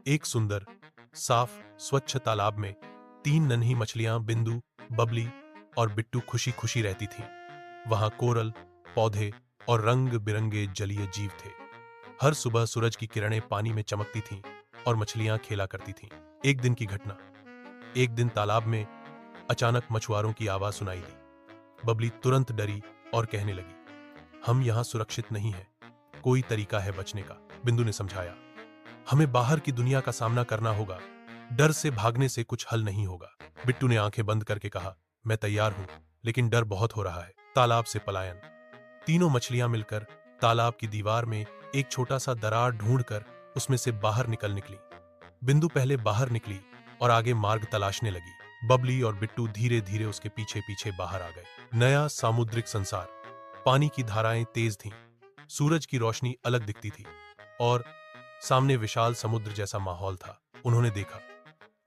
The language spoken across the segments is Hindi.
एक सुंदर, साफ, स्वच्छ तालाब में 3 नन्ही मछलियां बिंदु, बबली और बिट्टू खुशी खुशी रहती थीं। वहां कोरल, पौधे और रंग बिरंगे जलीय जीव थे। हर सुबह सूरज की किरणें पानी में चमकती थीं और मछलियां खेला करती थीं। एक दिन की घटना। एक दिन तालाब में अचानक मछुआरों की आवाज सुनाई दी। बबली तुरंत डरी और कहने लगी, हम यहां सुरक्षित नहीं हैं। कोई तरीका है बचने का, बिंदु ने समझाया। हमें बाहर की दुनिया का सामना करना होगा। डर से भागने से कुछ हल नहीं होगा। बिट्टू ने आंखें बंद करके कहा, मैं तैयार हूं, लेकिन डर बहुत हो रहा है। तालाब से पलायन। तीनों मछलियां मिलकर तालाब की दीवार में एक छोटा सा दरार ढूंढकर उसमें से बाहर निकली। बिंदु पहले बाहर निकली और आगे मार्ग तलाशने लगी। बबली और बिट्टू धीरे धीरे उसके पीछे पीछे बाहर आ गए। नया सामुद्रिक संसार। पानी की धाराएं तेज थीं, सूरज की रोशनी अलग दिखती थी और सामने विशाल समुद्र जैसा माहौल था। उन्होंने देखा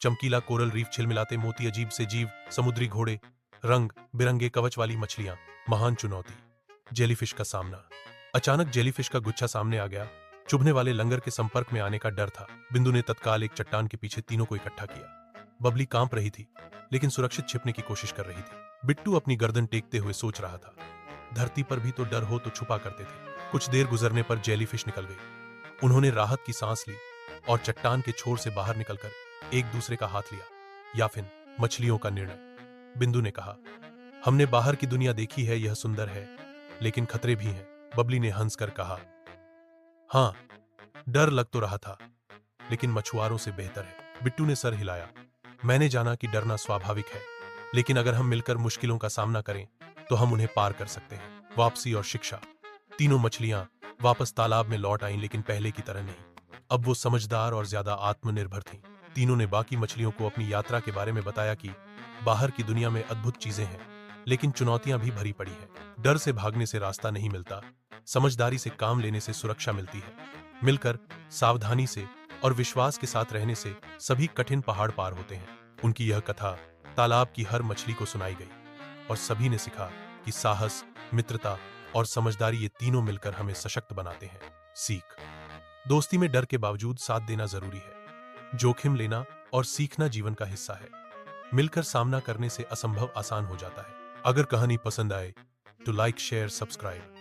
चमकीला कोरल रीफ, छिलमिलाते मोती, अजीब से जीव, समुद्री घोड़े, रंग बिरंगे कवच वाली मछलियां। महान चुनौती, जेलीफिश का सामना। अचानक जेलीफिश का गुच्छा सामने आ गया। चुभने वाले लंगर के संपर्क में आने का डर था। बिंदु ने तत्काल एक चट्टान के पीछे तीनों को इकट्ठा किया। बबली कांप रही थी, लेकिन सुरक्षित छिपने की कोशिश कर रही थी। बिट्टू अपनी गर्दन टेकते हुए सोच रहा था, धरती पर भी तो डर हो तो छुपा करते थे। कुछ देर गुजरने पर जेलीफिश निकल गई। उन्होंने राहत की सांस ली और चट्टान के छोर से बाहर निकलकर एक दूसरे का हाथ लिया। या फिर मछलियों का निर्णय। बिंदु ने कहा, हमने बाहर की दुनिया देखी है, यह सुंदर है, लेकिन खतरे भी हैं। बबली ने हंसकर कहा, हाँ, डर लग तो रहा था, लेकिन मछुआरों से बेहतर है। बिट्टू ने सर हिलाया। मैंने जाना कि डरना स्वाभाविक है, लेकिन अगर हम मिलकर मुश्किलों का सामना करें तो हम उन्हें पार कर सकते हैं। वापसी और शिक्षा। तीनों मछलियां वापस तालाब में लौट आईं, लेकिन पहले की तरह नहीं। अब वो समझदार और ज्यादा आत्मनिर्भर थीं। तीनों ने बाकी मछलियों को अपनी यात्रा के बारे में बताया कि बाहर की दुनिया में अद्भुत चीजें हैं, लेकिन चुनौतियां भी भरी पड़ी हैं। डर से भागने से रास्ता नहीं मिलता, समझदारी से काम लेने से सुरक्षा मिलती है। मिलकर, सावधानी से और विश्वास के साथ रहने से सभी कठिन पहाड़ पार होते हैं। उनकी यह कथा तालाब की हर मछली को सुनाई गई और सभी ने सीखा कि साहस, मित्रता और समझदारी, ये तीनों मिलकर हमें सशक्त बनाते हैं। सीख। दोस्ती में डर के बावजूद साथ देना जरूरी है। जोखिम लेना और सीखना जीवन का हिस्सा है। मिलकर सामना करने से असंभव आसान हो जाता है। अगर कहानी पसंद आए तो लाइक, शेयर, सब्सक्राइब